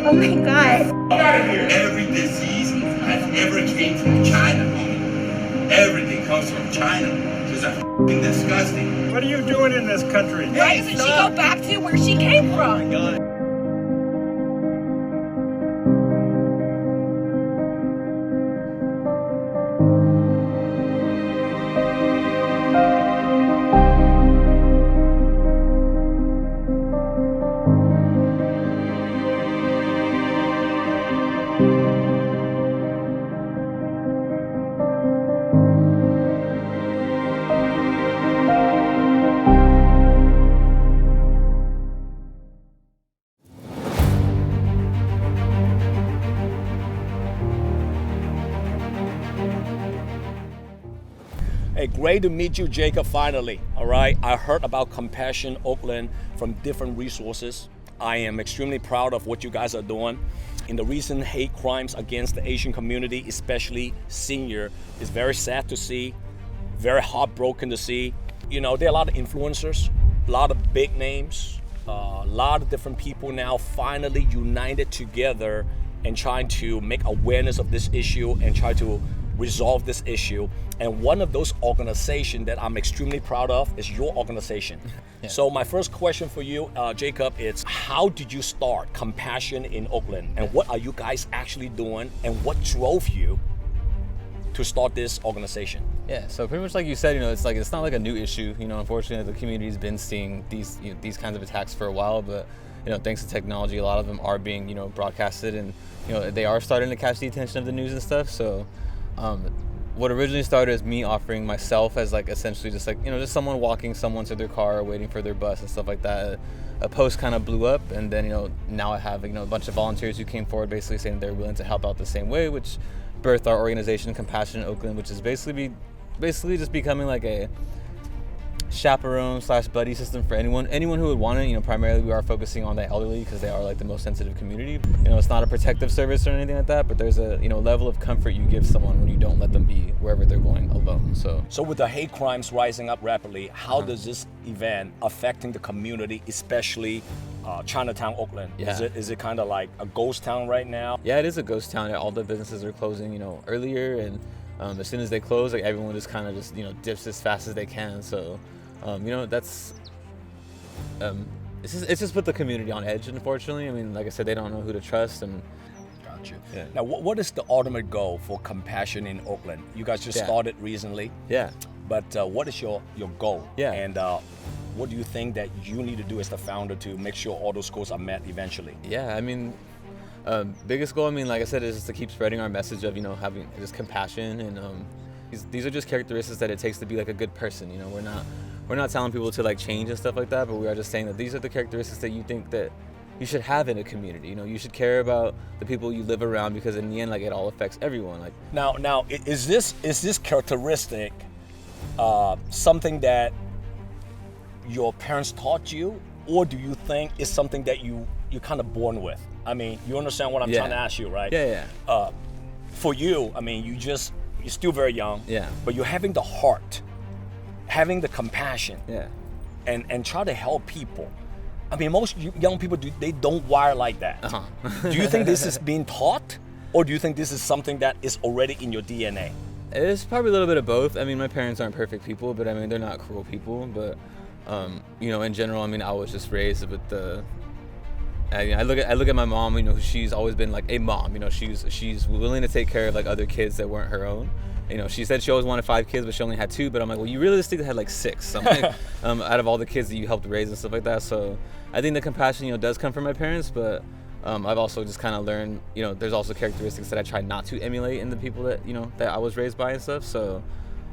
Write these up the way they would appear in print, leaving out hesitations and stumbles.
Oh my god. Out of here. Every disease has ever came from China, homie. Everything comes from China. It's fucking disgusting. What are you doing in this country? Why doesn't she go back to where she came from? Oh my God. Hey, great to meet you, Jacob, finally. All right, I heard about Compassion Oakland from different resources. I am extremely proud of what you guys are doing. In the recent hate crimes against the Asian community, especially senior, it's very sad to see, very heartbroken to see. You know, there are a lot of influencers, a lot of big names, a lot of different people now finally united together and trying to make awareness of this issue and try to resolve this issue. And one of those organizations that I'm extremely proud of is your organization. Yeah. So my first question for you, Jacob, is how did you start Compassion in Oakland? And what are you guys actually doing? And what drove you to start this organization? Yeah, so pretty much like you said, it's not like a new issue. Unfortunately, the community's been seeing these kinds of attacks for a while, but thanks to technology, a lot of them are being broadcasted, and they are starting to catch the attention of the news and stuff. So what originally started as me offering myself as essentially just someone walking someone to their car, waiting for their bus and stuff like that. A post kind of blew up, and then now I have a bunch of volunteers who came forward basically saying they're willing to help out the same way, which birthed our organization Compassion in Oakland, which is basically just becoming like a chaperone / buddy system for anyone who would want it. Primarily we are focusing on the elderly because they are the most sensitive community. It's not a protective service or anything like that, but there's a level of comfort you give someone when you don't let them be wherever they're going alone. So with the hate crimes rising up rapidly, how does this event affecting the community, especially Chinatown, Oakland? Yeah. Is it kind of like a ghost town right now? Yeah, it is a ghost town. All the businesses are closing earlier, and as soon as they close, everyone just kind of dips as fast as they can. So that's it's just put the community on edge, unfortunately. I mean, like I said, they don't know who to trust. And Gotcha. Yeah. Now, what is the ultimate goal for Compassion in Oakland? You guys just started recently. Yeah. But what is your goal? Yeah. And what do you think that you need to do as the founder to make sure all those goals are met eventually? Yeah, I mean, biggest goal, like I said, is just to keep spreading our message of having this compassion, and these are just characteristics that it takes to be a good person. We're not telling people to change and stuff like that, but we are just saying that these are the characteristics that you think that you should have in a community. You should care about the people you live around, because in the end, it all affects everyone. Now, is this characteristic something that your parents taught you, or do you think it's something that you're kind of born with? I mean, you understand what I'm trying to ask you, right? Yeah. For you, I mean, you're still very young. Yeah. But you're having the heart, having the compassion. Yeah. And try to help people. I mean, most young people they don't wire like that. Uh-huh. Do you think this is being taught, or do you think this is something that is already in your DNA? It's probably a little bit of both. I mean, my parents aren't perfect people, but I mean, they're not cruel people. But in general, I mean, I was just raised with I look at my mom. She's always been a mom. She's willing to take care of other kids that weren't her own. She said she always wanted 5 kids, but she only had 2. But I'm like, well, you realistically had 6. Out of all the kids that you helped raise and stuff like that. So I think the compassion, does come from my parents, but I've also just kind of learned, there's also characteristics that I try not to emulate in the people that that I was raised by and stuff. So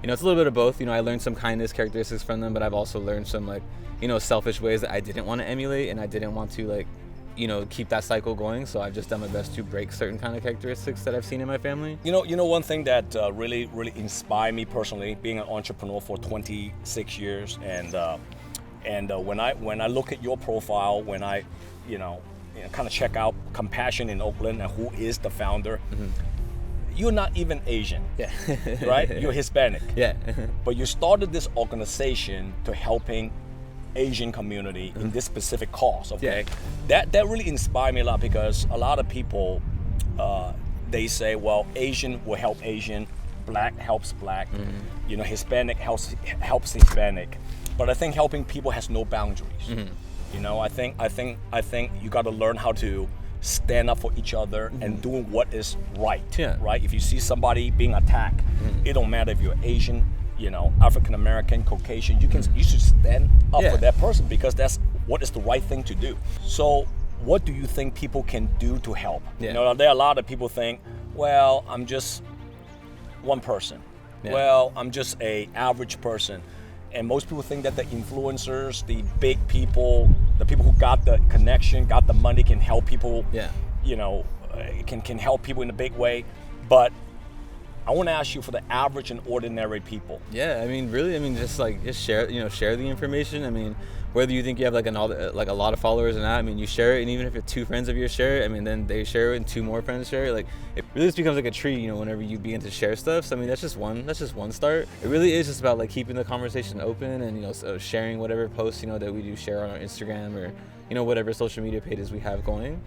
it's a little bit of both. I learned some kindness characteristics from them, but I've also learned some selfish ways that I didn't want to emulate, and I didn't want to keep that cycle going. So I've just done my best to break certain kind of characteristics that I've seen in my family. One thing that really inspired me personally, being an entrepreneur for 26 years, and when I look at your profile, when I kind of check out Compassion in Oakland and who is the founder, you're not even Asian. Yeah. Right? You're Hispanic. Yeah. But you started this organization to helping Asian community in this specific cause, okay? That really inspired me a lot, because a lot of people, they say, well, Asian will help Asian, Black helps Black, you know, Hispanic helps Hispanic. But I think helping people has no boundaries. You know, I think you got to learn how to stand up for each other and doing what is right. Right? If you see somebody being attacked, it don't matter if you're Asian, you know, African American, Caucasian. You should stand up for that person, because that's what is the right thing to do. So, what do you think people can do to help? You know, there are a lot of people think, well, I'm just one person. Well, I'm just a average person. And most people think that the influencers, the big people, the people who got the connection, got the money, can help people, you know, can help people in a big way. But I want to ask you, for the average and ordinary people. I mean, really, I mean, just share, you know, share the information. I mean, whether you think you have like a lot of followers or not, I mean, you share it, and even if it's 2 friends of yours share it, I mean, then they share it and 2 more friends share it. Like, it really just becomes like a tree, you know, whenever you begin to share stuff. So I mean, that's just one start. It really is just about like keeping the conversation open, and, you know, so sharing whatever posts, you know, that we do share on our Instagram, or, you know, whatever social media pages we have going.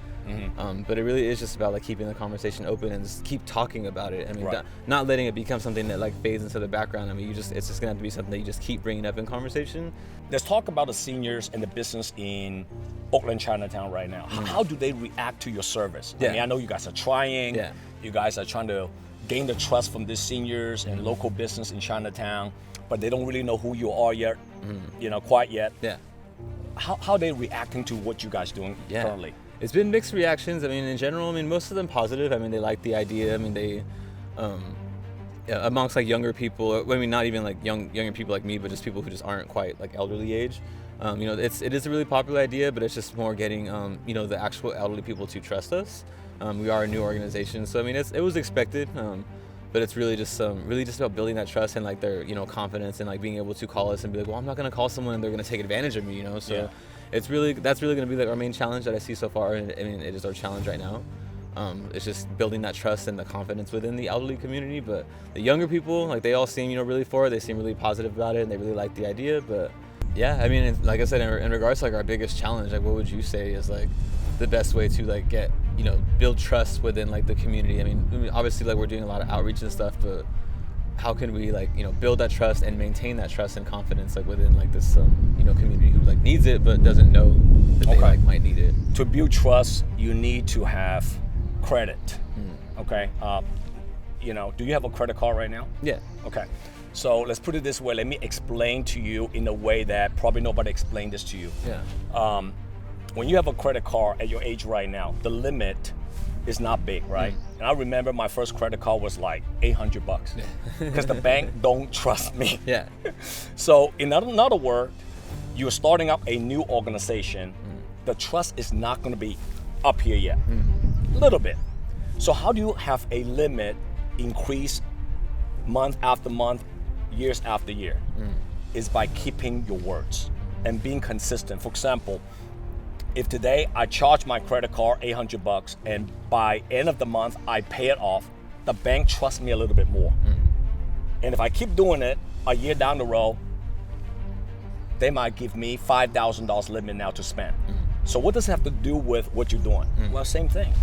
But it really is just about like keeping the conversation open and just keep talking about it. I mean, not letting it become something that like fades into the background. I mean, it's just gonna have to be something that you just keep bringing up in conversation. Let's talk about the seniors and the business in Oakland, Chinatown right now. How do they react to your service? I mean, I know you guys are trying. You guys are trying to gain the trust from the seniors and local business in Chinatown, but they don't really know who you are yet, you know, quite yet. How are they reacting to what you guys doing currently? It's been mixed reactions. I mean, in general, I mean, most of them positive. I mean, they like the idea. I mean, they, amongst like younger people, I mean, not even like younger people like me, but just people who just aren't quite like elderly age. You know, it is a really popular idea, but it's just more getting, you know, the actual elderly people to trust us. We are a new organization, so I mean, it was expected. But it's really just about building that trust and like their, you know, confidence, and like being able to call us and be like, well, I'm not gonna call someone and they're gonna take advantage of me, you know. So that's really gonna be like our main challenge that I see so far, and I mean, it is our challenge right now. It's just building that trust and the confidence within the elderly community. But the younger people, like, they all seem, you know, really for it. They seem really positive about it, and they really like the idea. But yeah, I mean, like I said, in regards to like our biggest challenge, like, what would you say is like the best way to like get, you know, build trust within like the community? I mean, obviously, like, we're doing a lot of outreach and stuff, but how can we, like, you know, build that trust and maintain that trust and confidence like within like this you know, community who like needs it but doesn't know that they like might need it? To build trust, you need to have credit. Okay. You know, do you have a credit card right now? Yeah. Okay. So let's put it this way. Let me explain to you in a way that probably nobody explained this to you. When you have a credit card at your age right now, the limit is not big, right? And I remember my first credit card was like $800 because the bank don't trust me. So in other words, you're starting up a new organization. The trust is not going to be up here yet. A little bit. So how do you have a limit increase month after month, years after year? Is by keeping your words and being consistent. For example, if today I charge my credit card $800 and by end of the month I pay it off, the bank trusts me a little bit more. And if I keep doing it a year down the road, they might give me $5,000 limit now to spend. So what does it have to do with what you're doing? Well, same thing.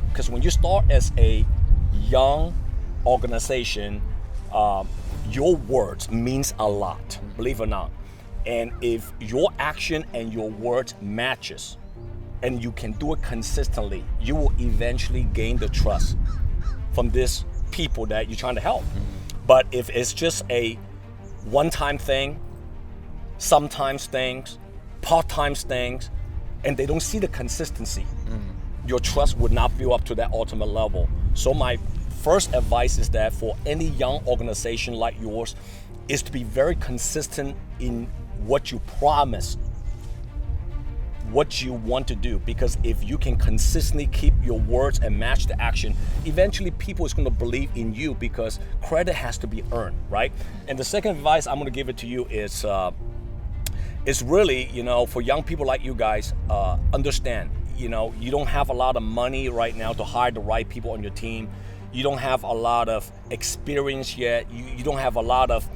Because when you start as a young organization, your words means a lot, believe it or not. And if your action and your words matches, and you can do it consistently, you will eventually gain the trust from these people that you're trying to help. But if it's just a one-time thing, sometimes things, part-time things, and they don't see the consistency, your trust would not build up to that ultimate level. So my first advice is that for any young organization like yours, is to be very consistent in what you promise, what you want to do. Because if you can consistently keep your words and match the action, eventually people is going to believe in you, because credit has to be earned, right? And the second advice I'm going to give it to you is it's really, you know, for young people like you guys, understand, you know, you don't have a lot of money right now to hire the right people on your team. You don't have a lot of experience yet. You don't have a lot of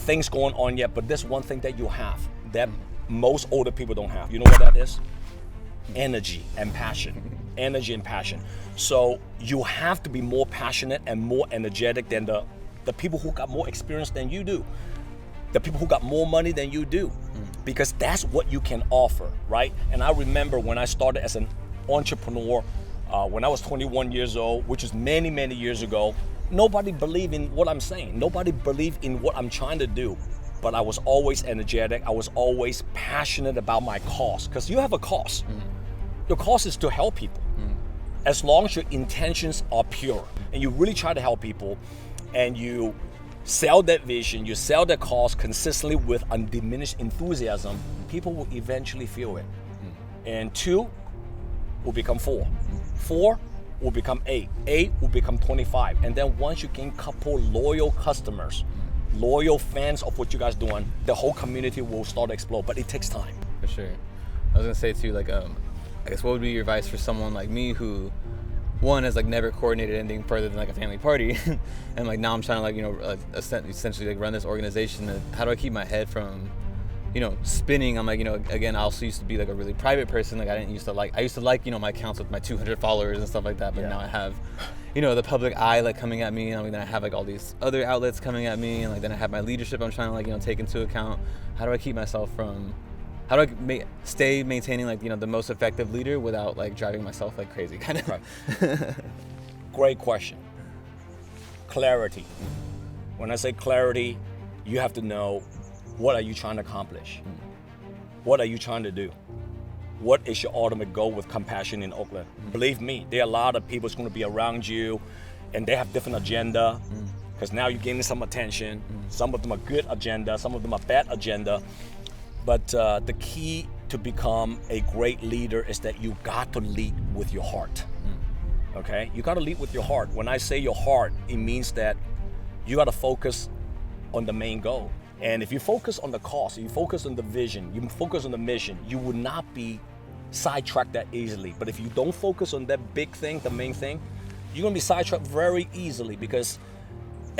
things going on yet, but there's one thing that you have. That most older people don't have. You know what that is? Energy and passion. Energy and passion. So you have to be more passionate and more energetic than the people who got more experience than you do. The people who got more money than you do. Because that's what you can offer, right? And I remember when I started as an entrepreneur, when I was 21 years old, which is many, many years ago, nobody believed in what I'm saying. Nobody believed in what I'm trying to do. But I was always energetic. I was always passionate about my cause. Because you have a cause. Your cause is to help people. As long as your intentions are pure and you really try to help people and you sell that vision, you sell that cause consistently with undiminished enthusiasm, people will eventually feel it. And 2 will become 4. 4 will become 8. 8 will become 25. And then once you gain couple loyal customers, loyal fans of what you guys doing, the whole community will start to explode. But it takes time. For sure. I was gonna say too, like, I guess what would be your advice for someone like me who, one, has like never coordinated anything further than like a family party, and like now I'm trying to like, you know, essentially like run this organization. And how do I keep my head from, you know, spinning? I'm like, you know, again, I also used to be like a really private person. Like I used to like, you know, my accounts with my 200 followers and stuff like that. But now I have, you know, the public eye like coming at me, and then I have like all these other outlets coming at me, and like then I have my leadership I'm trying to like, you know, take into account. How do I keep myself from, how do I stay maintaining like, you know, the most effective leader without like driving myself like crazy kind of? Right. Great question. Clarity. When I say clarity, you have to know, what are you trying to accomplish? What are you trying to do? What is your ultimate goal with Compassion in Oakland? Believe me, there are a lot of people who's going to be around you and they have different agenda because now you're gaining some attention. Some of them are good agenda, some of them are bad agenda. But the key to become a great leader is that you got to lead with your heart. Okay? You got to lead with your heart. When I say your heart, it means that you got to focus on the main goal. And if you focus on the cause, you focus on the vision, you focus on the mission, you will not be sidetracked that easily. But if you don't focus on that big thing, the main thing, you're going to be sidetracked very easily because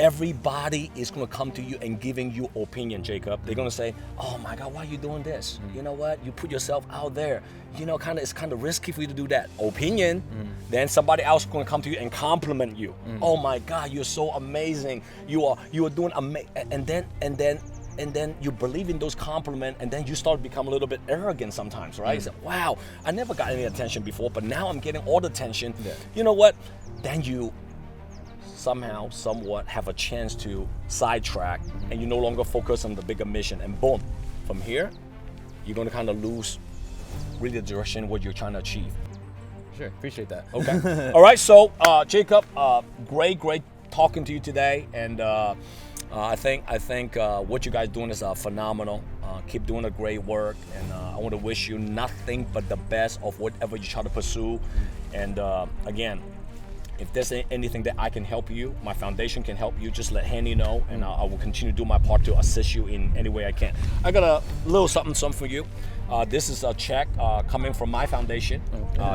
everybody is going to come to you and giving you opinion, Jacob. They're going to say, oh my God, why are you doing this? You know what? You put yourself out there. You know, it's kind of risky for you to do that. Opinion. Then somebody else is going to come to you and compliment you. Oh my God, you're so amazing. You are doing amazing. And then you believe in those compliments, and then you start to become a little bit arrogant sometimes, right? You say, wow, I never got any attention before, but now I'm getting all the attention. Yeah. You know what? Then you somehow, somewhat have a chance to sidetrack, and you no longer focus on the bigger mission. And boom, from here, you're going to kind of lose really the direction what you're trying to achieve. Sure, appreciate that. Okay. All right, so Jacob, great talking to you today, and I think what you guys doing is phenomenal. Keep doing a great work, and I want to wish you nothing but the best of whatever you try to pursue. And again, if there's anything that I can help you, my foundation can help you, just let Hanny know, and I will continue to do my part to assist you in any way I can. I got a little something for you. This is a check coming from my foundation,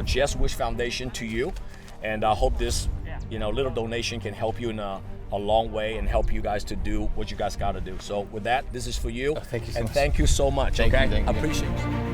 Just Wish Foundation, to you, and I hope this, little donation can help you in a long way and help you guys to do what you guys got to do. So with that, this is for you. Thank you so and much. Thank you so much. Thank you. I appreciate you.